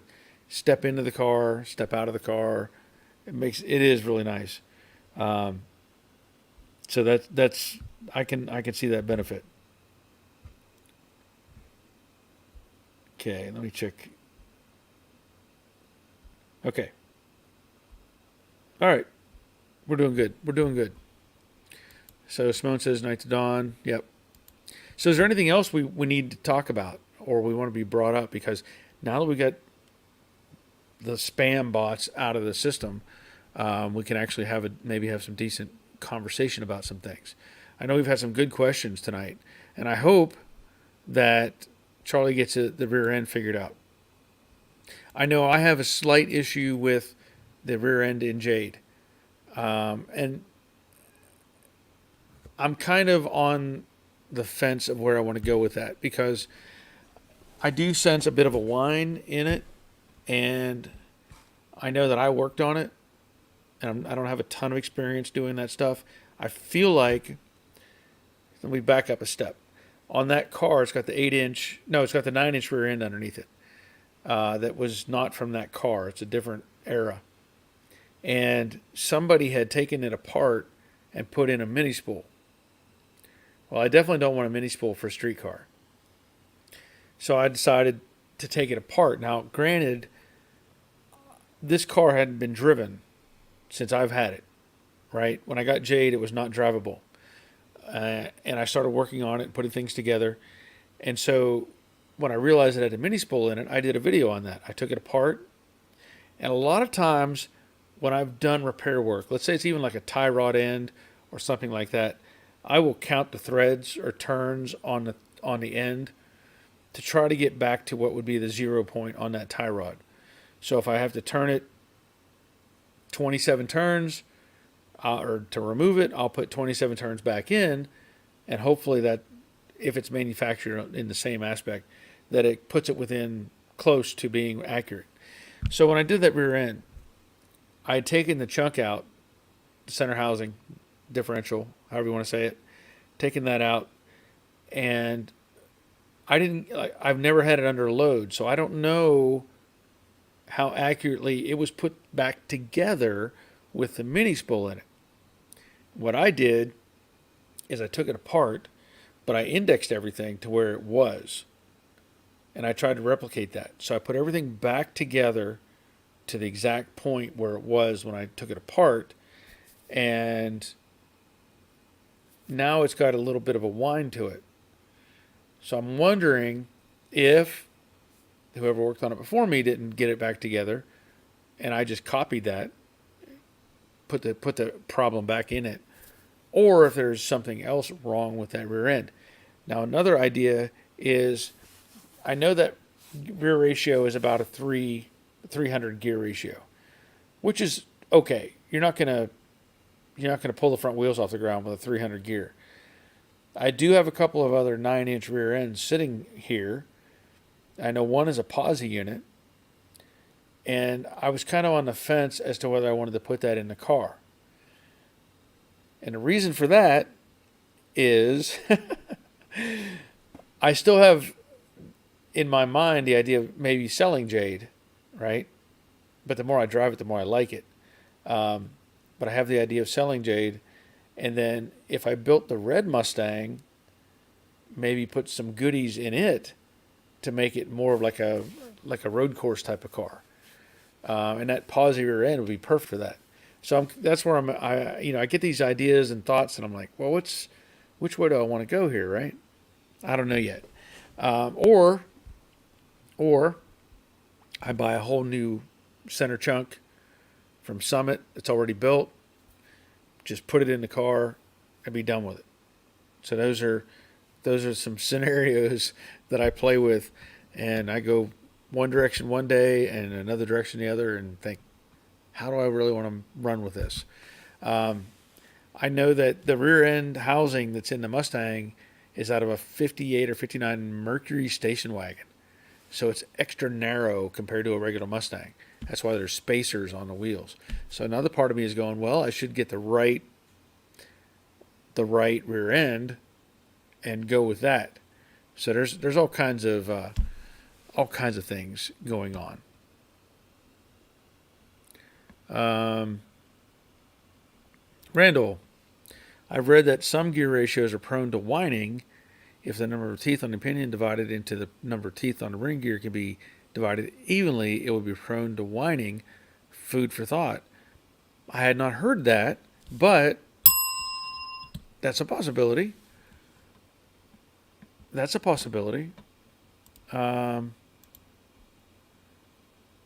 step into the car, step out of the car, it is really nice. So that's I can see that benefit. Okay, let me check. Okay. All right. We're doing good. So Simone says night to dawn. Yep. So is there anything else we need to talk about or we want to be brought up? Because now that we got the spam bots out of the system, we can actually maybe have some decent conversation about some things. I know we've had some good questions tonight, and I hope that Charlie gets the rear end figured out. I know I have a slight issue with the rear end in Jade. And I'm kind of on the fence of where I want to go with that because I do sense a bit of a whine in it, and I know that I worked on it, and I don't have a ton of experience doing that stuff. I feel like, let me back up a step. On that car, it's got the 9-inch rear end underneath it. That was not from that car. It's a different era. And somebody had taken it apart and put in a mini spool. Well, I definitely don't want a mini spool for a street car. So I decided to take it apart. Now, granted, this car hadn't been driven since I've had it, right? When I got Jade, it was not drivable. And I started working on it and putting things together. And so when I realized it had a mini spool in it, I did a video on that. I took it apart. And a lot of times when I've done repair work, let's say it's even like a tie rod end or something like that, I will count the threads or turns on the end to try to get back to what would be the 0 point on that tie rod. So if I have to turn it 27 turns, or to remove it, I'll put 27 turns back in, and hopefully that, if it's manufactured in the same aspect, that it puts it within close to being accurate. So when I did that rear end, I had taken the chunk out, the center housing, differential, however you want to say it, taken that out, and I've never had it under a load, so I don't know how accurately it was put back together with the mini spool in it. What I did is I took it apart, but I indexed everything to where it was. And I tried to replicate that. So I put everything back together to the exact point where it was when I took it apart. And now it's got a little bit of a whine to it. So I'm wondering if whoever worked on it before me didn't get it back together, and I just copied that, put the problem back in it, or if there's something else wrong with that rear end. Now another idea is, I know that rear ratio is about a 300 gear ratio, which is okay. You're not gonna pull the front wheels off the ground with a 300 gear. I do have a couple of other 9-inch rear ends sitting here. I know one is a posi unit, and I was kind of on the fence as to whether I wanted to put that in the car. And the reason for that is I still have in my mind the idea of maybe selling Jade, right? But the more I drive it, the more I like it. But I have the idea of selling Jade, and then if I built the red Mustang, maybe put some goodies in it to make it more of like a road course type of car. And that posi rear end would be perfect for that. So that's where I get these ideas and thoughts, and I'm like, well, which way do I want to go here, right? I don't know yet. Or I buy a whole new center chunk from Summit that's already built, just put it in the car, and be done with it. So those are some scenarios that I play with, and I go one direction one day and another direction the other, and think, how do I really want to run with this? I know that the rear end housing that's in the Mustang is out of a 58 or 59 Mercury station wagon. So it's extra narrow compared to a regular Mustang. That's why there's spacers on the wheels. So another part of me is going, well, I should get the right rear end and go with that. So there's all kinds of things going on. Randall, I've read that some gear ratios are prone to whining. If the number of teeth on the pinion divided into the number of teeth on the ring gear can be divided evenly, it would be prone to whining. Food for thought. I had not heard that, but that's a possibility.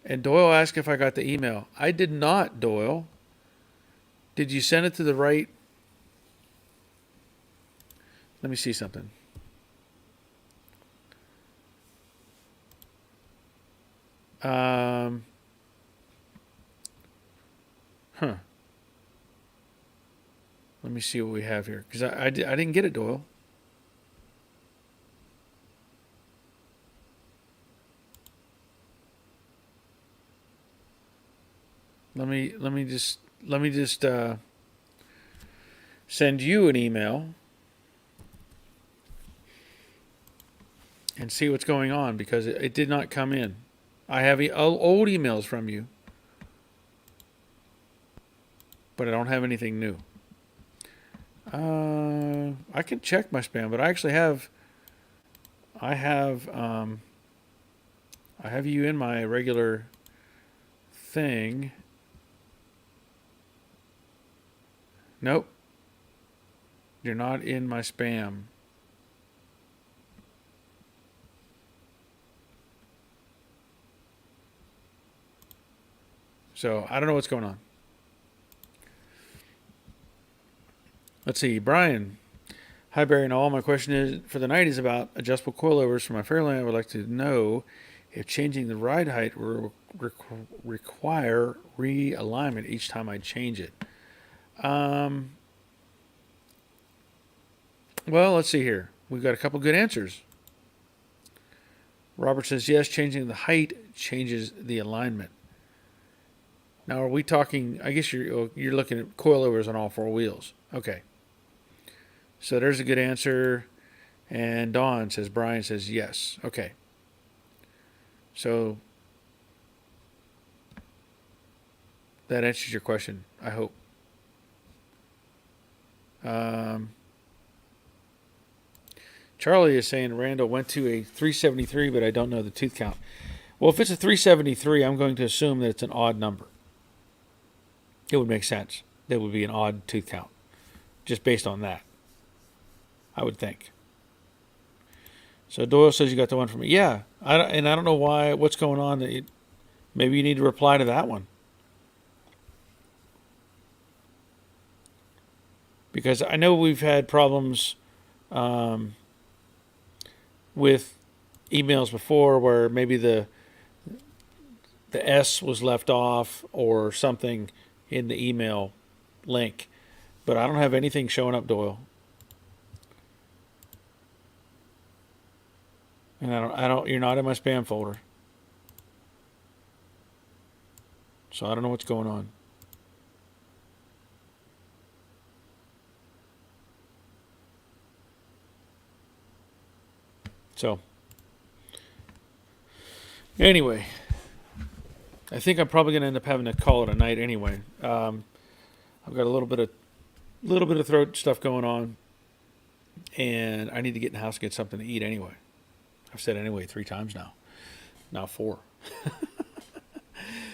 And Doyle asked if I got the email. I did not, Doyle. Did you send it to the right? Let me see something. Let me see what we have here, because I didn't get it, Doyle. Let me just send you an email and see what's going on, because it did not come in. I have old emails from you, but I don't have anything new. I can check my spam, but I actually have you in my regular thing. Nope. You're not in my spam. So I don't know what's going on. Let's see. Brian. Hi, Barry and all. My question is for the night is about adjustable coilovers for my Fairlane. I would like to know if changing the ride height will require realignment each time I change it. Well, let's see here. We've got a couple good answers. Robert says, yes, changing the height changes the alignment. Now, are we talking, I guess you're looking at coilovers on all four wheels. Okay. So there's a good answer. And Brian says, yes. Okay. So that answers your question, I hope. Charlie is saying Randall went to a 373, but I don't know the tooth count. Well, if it's a 373, I'm going to assume that it's an odd number. It would make sense. That would be an odd tooth count, just based on that, I would think. So Doyle says you got the one from me. Yeah, I don't know what's going on. Maybe you need to reply to that one. Because I know we've had problems with emails before where maybe the S was left off or something in the email link. But I don't have anything showing up, Doyle. And you're not in my spam folder. So I don't know what's going on. So, anyway, I think I'm probably going to end up having to call it a night anyway. I've got a little bit of throat stuff going on, and I need to get in the house and get something to eat anyway. I've said anyway 3 times now 4.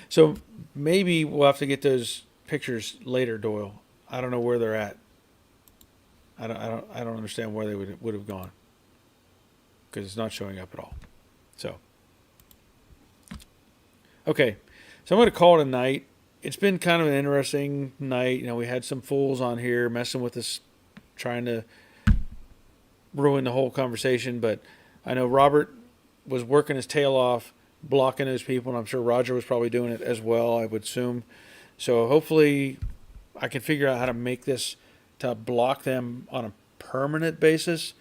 So maybe we'll have to get those pictures later, Doyle. I don't know where they're at. I don't understand where they would have gone, because it's not showing up at all. So, okay, so I'm going to call it a night. It's been kind of an interesting night. You know, we had some fools on here messing with us, trying to ruin the whole conversation. But I know Robert was working his tail off, blocking those people, and I'm sure Roger was probably doing it as well, I would assume. So hopefully I can figure out how to make this to block them on a permanent basis.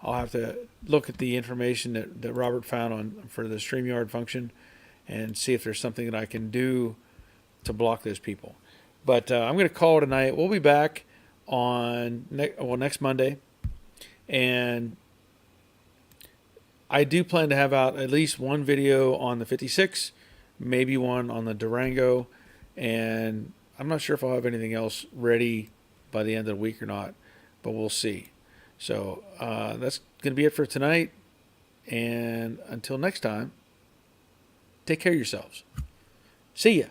I'll have to look at the information that Robert found on for the StreamYard function and see if there's something that I can do to block those people. But I'm going to call it a night. We'll be back on next Monday, and I do plan to have out at least one video on the 56, maybe one on the Durango, and I'm not sure if I'll have anything else ready by the end of the week or not, but we'll see. So that's going to be it for tonight, and until next time, take care of yourselves. See ya.